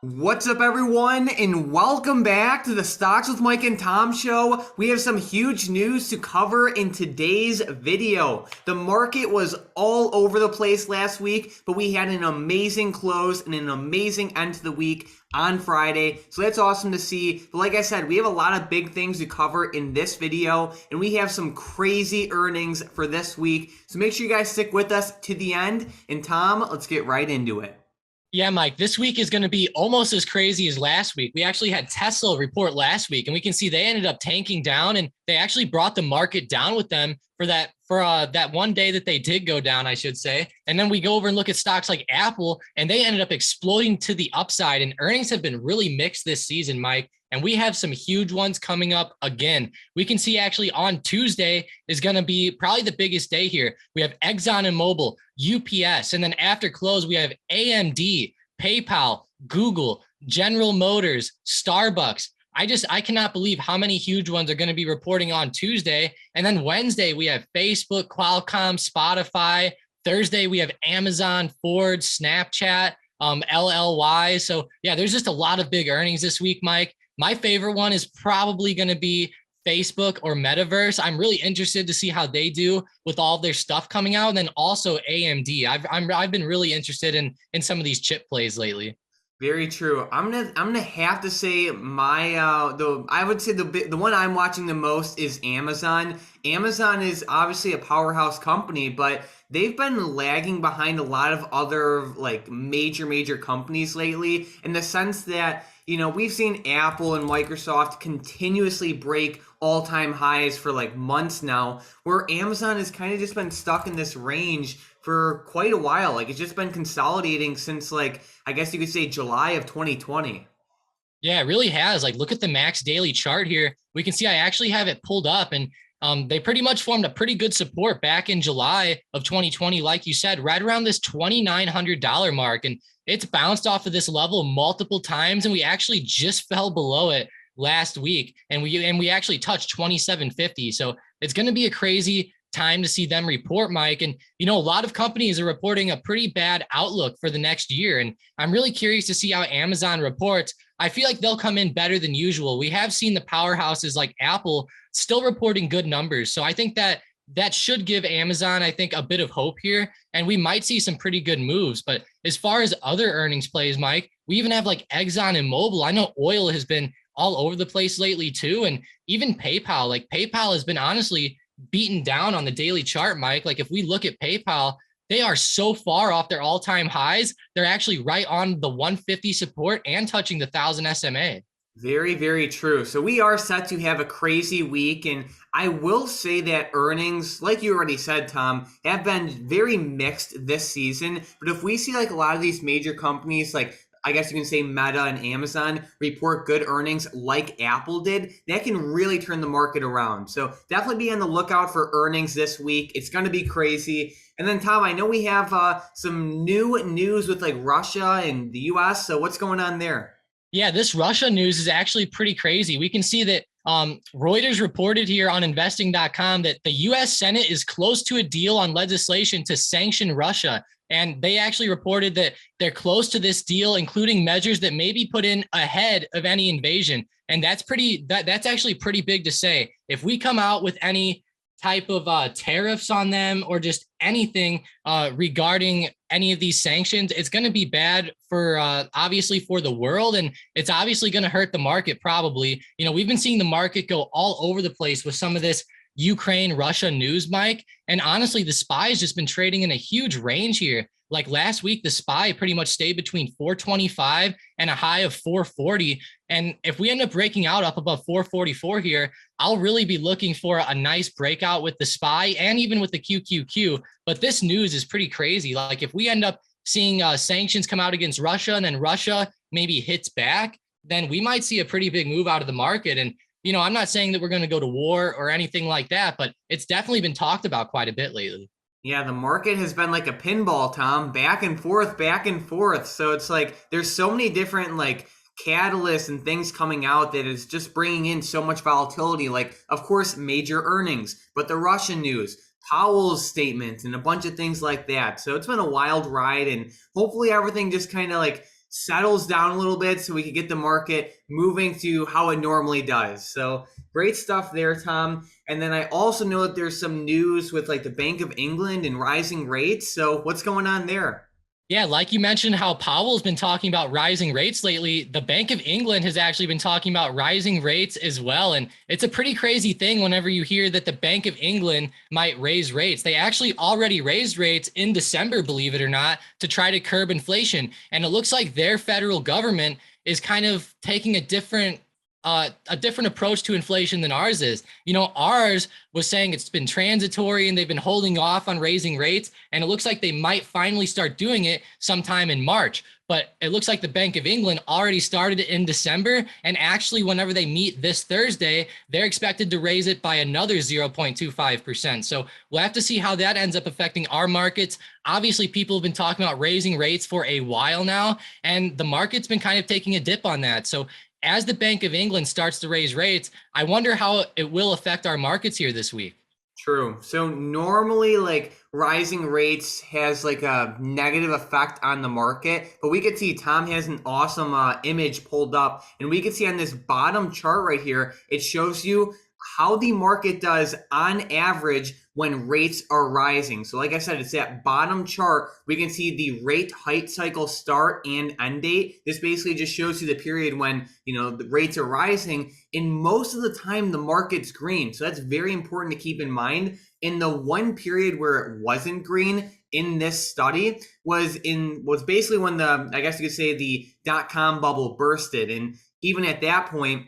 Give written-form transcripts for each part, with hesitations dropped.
What's up, everyone, and welcome back to the Stocks with Mike and Tom show. We have some huge news to cover in today's video. The market was all over the place last week, but we had an amazing close and an amazing end to the week on Friday, so that's awesome to see. But like I said, we have a lot of big things to cover in this video, and we have some crazy earnings for this week, so make sure you guys stick with us to the end. And Tom, let's get right into it. Yeah, Mike, this week is going to be almost as crazy as last week. We actually had Tesla report last week, and we can see they ended up tanking down, and they actually brought the market down with them for that one day that they did go down, I should say. And then we go over and look at stocks like Apple, and they ended up exploding to the upside, and earnings have been really mixed this season, Mike. And we have some huge ones coming up again. We can see actually on Tuesday is going to be probably the biggest day here. We have Exxon and Mobil, UPS, and then after close, we have AMD, PayPal, Google, General Motors, Starbucks. I cannot believe how many huge ones are going to be reporting on Tuesday. And then Wednesday, we have Facebook, Qualcomm, Spotify. Thursday, we have Amazon, Ford, Snapchat, LLY. So yeah, there's just a lot of big earnings this week, Mike. My favorite one is probably going to be Facebook or Metaverse. I'm really interested to see how they do with all of their stuff coming out. And then also AMD. I've been really interested in some of these chip plays lately. Very true. I'm gonna have to say my I would say the one I'm watching the most is Amazon. Amazon is obviously a powerhouse company, but they've been lagging behind a lot of other like major companies lately, in the sense that we've seen Apple and Microsoft continuously break all-time highs for like months now, where Amazon has kind of just been stuck in this range for quite a while. Like, it's just been consolidating since, like, I guess you could say July of 2020. Yeah, it really has. Like, look at the max daily chart here. We can see I actually have it pulled up, and they pretty much formed a pretty good support back in July of 2020, like you said, right around this $2,900 mark. And it's bounced off of this level multiple times, and we actually just fell below it last week, and we actually touched 2750. So it's going to be a crazy time to see them report, Mike. And a lot of companies are reporting a pretty bad outlook for the next year, and I'm really curious to see how Amazon reports. I feel like they'll come in better than usual. We have seen the powerhouses like Apple still reporting good numbers, so I think that should give Amazon, I think, a bit of hope here, and we might see some pretty good moves. But as far as other earnings plays, Mike, we even have like Exxon and Mobil. I know oil has been all over the place lately too, and even PayPal. Like, PayPal has been honestly beaten down on the daily chart, Mike. Like, if we look at PayPal, they are so far off their all-time highs. They're actually right on the 150 support and touching the 1,000 SMA. Very true. So we are set to have a crazy week, and I will say that earnings, like you already said, Tom, have been very mixed this season. But if we see like a lot of these major companies, like I guess you can say Meta and Amazon, report good earnings like Apple did, that can really turn the market around. So definitely be on the lookout for earnings this week. It's going to be crazy. And then, Tom, I know we have some new news with like Russia and the US. So what's going on there? Yeah, this Russia news is actually pretty crazy. We can see that Reuters reported here on investing.com that the U.S. Senate is close to a deal on legislation to sanction Russia. And they actually reported that they're close to this deal, including measures that may be put in ahead of any invasion. And that's actually pretty big to say. If we come out with any type of tariffs on them or just anything regarding any of these sanctions, it's going to be bad for obviously for the world, and it's obviously going to hurt the market probably. We've been seeing the market go all over the place with some of this Ukraine, Russia news, Mike. And honestly, the SPY has just been trading in a huge range here. Like last week, the SPY pretty much stayed between 425 and a high of 440. And if we end up breaking out up above 444 here, I'll really be looking for a nice breakout with the SPY and even with the QQQ. But this news is pretty crazy. Like, if we end up seeing sanctions come out against Russia and then Russia maybe hits back, then we might see a pretty big move out of the market. And I'm not saying that we're going to go to war or anything like that, but it's definitely been talked about quite a bit lately. Yeah, the market has been like a pinball, Tom, back and forth, back and forth. So it's like there's so many different like catalysts and things coming out that is just bringing in so much volatility. Like, of course, major earnings, but the Russian news, Powell's statement, and a bunch of things like that. So it's been a wild ride, and hopefully everything just kind of like settles down a little bit so we can get the market moving to how it normally does. So great stuff there, Tom. And then I also know that there's some news with like the Bank of England and rising rates. So what's going on there? Yeah, like you mentioned, how Powell's been talking about rising rates lately. The Bank of England has actually been talking about rising rates as well. And it's a pretty crazy thing whenever you hear that the Bank of England might raise rates. They actually already raised rates in December, believe it or not, to try to curb inflation. And it looks like their federal government is kind of taking a different approach to inflation than ours is. Ours was saying it's been transitory and they've been holding off on raising rates. And it looks like they might finally start doing it sometime in March. But it looks like the Bank of England already started it in December. And actually, whenever they meet this Thursday, they're expected to raise it by another 0.25%. So we'll have to see how that ends up affecting our markets. Obviously, people have been talking about raising rates for a while now, and the market's been kind of taking a dip on that. So as the Bank of England starts to raise rates, I wonder how it will affect our markets here this week. True. So normally like rising rates has like a negative effect on the market, but we could see Tom has an awesome image pulled up, and we could see on this bottom chart right here, it shows you how the market does on average when rates are rising. So like I said, it's that bottom chart. We can see the rate hike cycle start and end date. This basically just shows you the period when, the rates are rising. And most of the time, the market's green. So that's very important to keep in mind. In the one period where it wasn't green in this study was basically when I guess you could say the dot-com bubble bursted. And even at that point,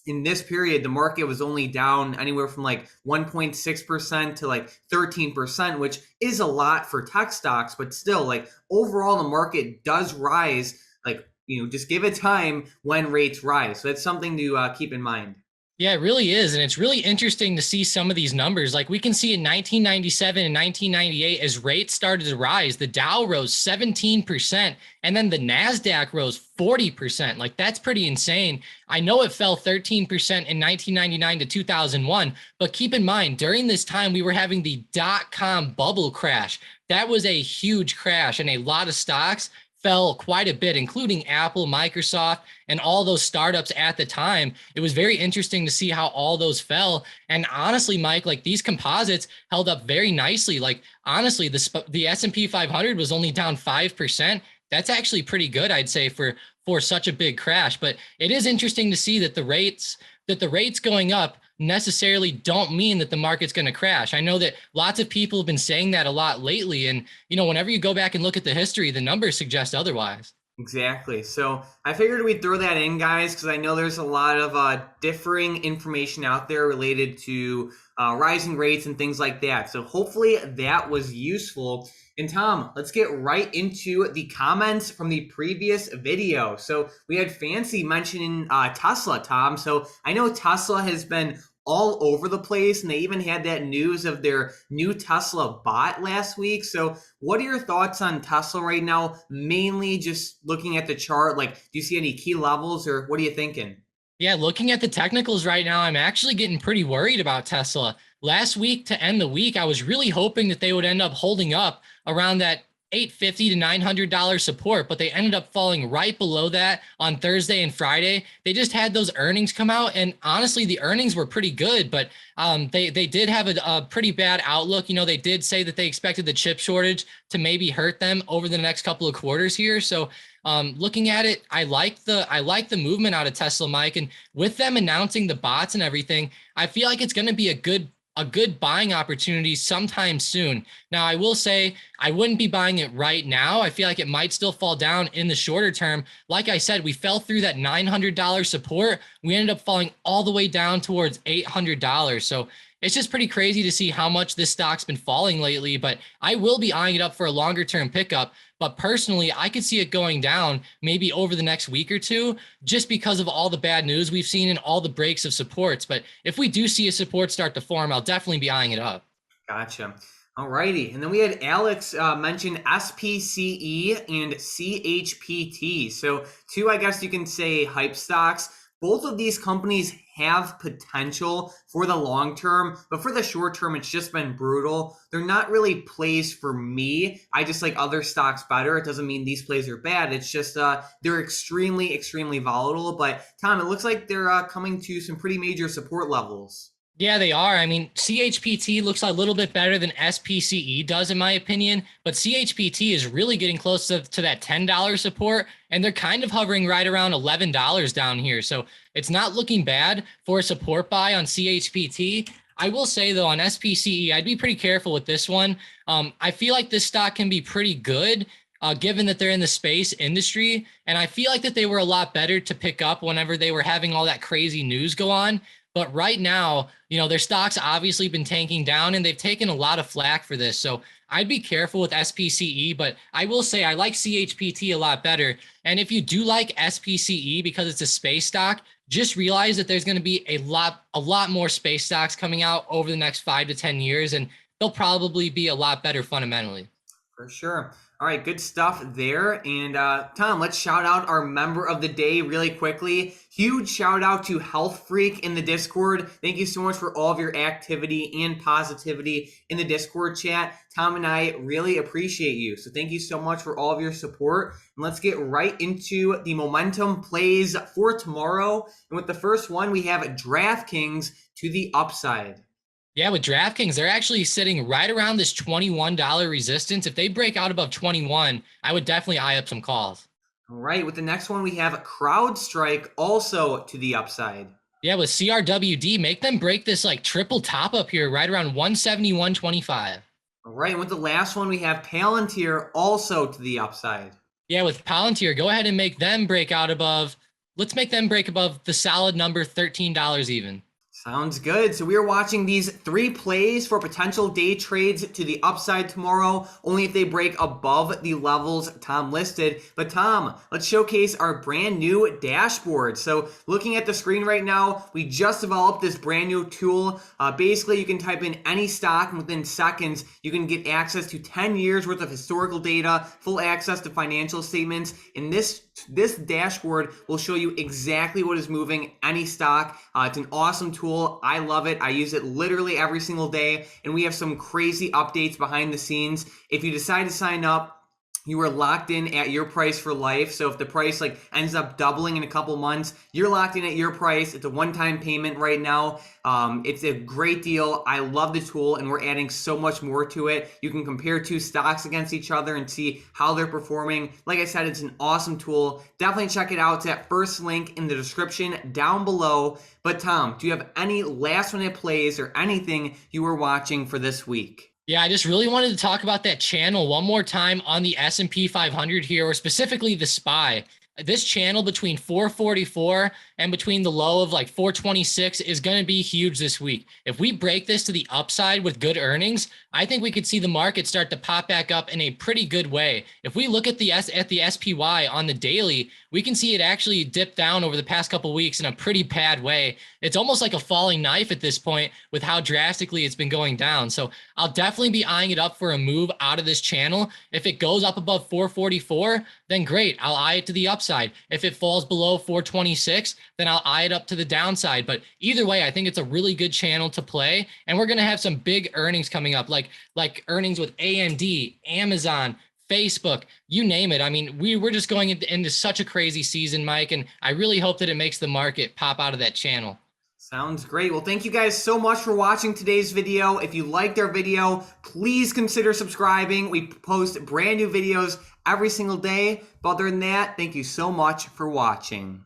in this period, the market was only down anywhere from like 1.6% to like 13%, which is a lot for tech stocks, but still, like overall, the market does rise. Like, just give it time when rates rise. So that's something to keep in mind. Yeah, it really is. And it's really interesting to see some of these numbers. Like we can see in 1997 and 1998, as rates started to rise, the Dow rose 17%, and then the NASDAQ rose 40%. Like that's pretty insane. I know it fell 13% in 1999 to 2001, but keep in mind, during this time, we were having the dot-com bubble crash. That was a huge crash, and a lot of stocks fell quite a bit, including Apple, Microsoft, and all those startups at the time. It was very interesting to see how all those fell. And honestly, Mike, like these composites held up very nicely. Like honestly, the S&P 500 was only down 5%. That's actually pretty good, I'd say, for such a big crash. But it is interesting to see that the rates going up necessarily don't mean that the market's going to crash. I know that lots of people have been saying that a lot lately. And, whenever you go back and look at the history, the numbers suggest otherwise. Exactly. So I figured we'd throw that in, guys, because I know there's a lot of differing information out there related to rising rates and things like that. So hopefully that was useful. And Tom, let's get right into the comments from the previous video. So we had Fancy mentioning Tesla, Tom. So I know Tesla has been all over the place, and they even had that news of their new Tesla bot last week. So what are your thoughts on Tesla right now? Mainly just looking at the chart, like, do you see any key levels, or what are you thinking? Yeah, looking at the technicals right now, I'm actually getting pretty worried about Tesla. Last week to end the week, I was really hoping that they would end up holding up around that $850 to $900 support, but they ended up falling right below that on Thursday and Friday. They just had those earnings come out, and honestly, the earnings were pretty good, but they did have a pretty bad outlook. They did say that they expected the chip shortage to maybe hurt them over the next couple of quarters here. So looking at it, I like the movement out of Tesla, Mike, and with them announcing the bots and everything, I feel like it's going to be a good buying opportunity sometime soon. Now, I will say I wouldn't be buying it right now. I feel like it might still fall down in the shorter term. Like I said, we fell through that $900 support. We ended up falling all the way down towards $800. So it's just pretty crazy to see how much this stock's been falling lately, but I will be eyeing it up for a longer term pickup. But personally, I could see it going down maybe over the next week or two, just because of all the bad news we've seen and all the breaks of supports. But if we do see a support start to form, I'll definitely be eyeing it up. Gotcha. All righty. And then we had Alex mention SPCE and CHPT. So two, I guess you can say, hype stocks. both of these companies have potential for the long term, but for the short term, it's just been brutal. They're not really plays for me. I just like other stocks better. It doesn't mean these plays are bad. It's just they're extremely, extremely volatile. But Tom, it looks like they're coming to some pretty major support levels. Yeah, they are. I mean, CHPT looks a little bit better than SPCE does, in my opinion, but CHPT is really getting close to that $10 support, and they're kind of hovering right around $11 down here. So it's not looking bad for a support buy on CHPT. I will say, though, on SPCE, I'd be pretty careful with this one. I feel like this stock can be pretty good. Given that they're in the space industry, and I feel like that they were a lot better to pick up whenever they were having all that crazy news go on. But right now, their stock's obviously been tanking down and they've taken a lot of flack for this. So I'd be careful with SPCE, but I will say I like CHPT a lot better. And if you do like SPCE because it's a space stock, just realize that there's going to be a lot more space stocks coming out over the next 5 to 10 years, and they'll probably be a lot better fundamentally. For sure. All right, good stuff there. And Tom, let's shout out our member of the day really quickly. Huge shout out to Health Freak in the Discord. Thank you so much for all of your activity and positivity in the Discord chat. Tom and I really appreciate you. So thank you so much for all of your support. And let's get right into the momentum plays for tomorrow. And with the first one, we have DraftKings to the upside. Yeah, with DraftKings, they're actually sitting right around this $21 resistance. If they break out above 21, I would definitely eye up some calls. All right, with the next one, we have CrowdStrike also to the upside. Yeah, with CRWD, make them break this like triple top up here right around 171.25. All right, and with the last one, we have Palantir also to the upside. Yeah, with Palantir, go ahead and make them break out above. Let's make them break above the solid number $13 even. Sounds good. So we are watching these 3 plays for potential day trades to the upside tomorrow, only if they break above the levels Tom listed. But Tom, let's showcase our brand new dashboard. So looking at the screen right now, we just developed this brand new tool. Basically, you can type in any stock and within seconds, you can get access to 10 years worth of historical data, full access to financial statements. And this dashboard will show you exactly what is moving any stock. It's an awesome tool. I love it. I use it literally every single day, and we have some crazy updates behind the scenes. If you decide to sign up, you are locked in at your price for life. So if the price ends up doubling in a couple months, you're locked in at your price. It's a one-time payment right now. It's a great deal. I love the tool, and we're adding so much more to it. You can compare 2 stocks against each other and see how they're performing. Like I said, it's an awesome tool. Definitely check it out. It's that first link in the description down below. But Tom, do you have any last-minute plays or anything you were watching for this week? Yeah, I just really wanted to talk about that channel one more time on the S&P 500 here, or specifically the SPY. This channel between 444 and between the low of like 426 is going to be huge this week. If we break this to the upside with good earnings, I think we could see the market start to pop back up in a pretty good way. If we look at the SPY on the daily, we can see it actually dip down over the past couple of weeks in a pretty bad way. It's almost like a falling knife at this point with how drastically it's been going down. So I'll definitely be eyeing it up for a move out of this channel. If it goes up above 444, then great. I'll eye it to the upside. If it falls below 426, then I'll eye it up to the downside. But either way, I think it's a really good channel to play. And we're going to have some big earnings coming up, like earnings with AMD, Amazon, Facebook, you name it. I mean, we're just going into such a crazy season, Mike, and I really hope that it makes the market pop out of that channel. Sounds great. Well, thank you guys so much for watching today's video. If you liked our video, please consider subscribing. We post brand new videos every single day. But other than that, thank you so much for watching.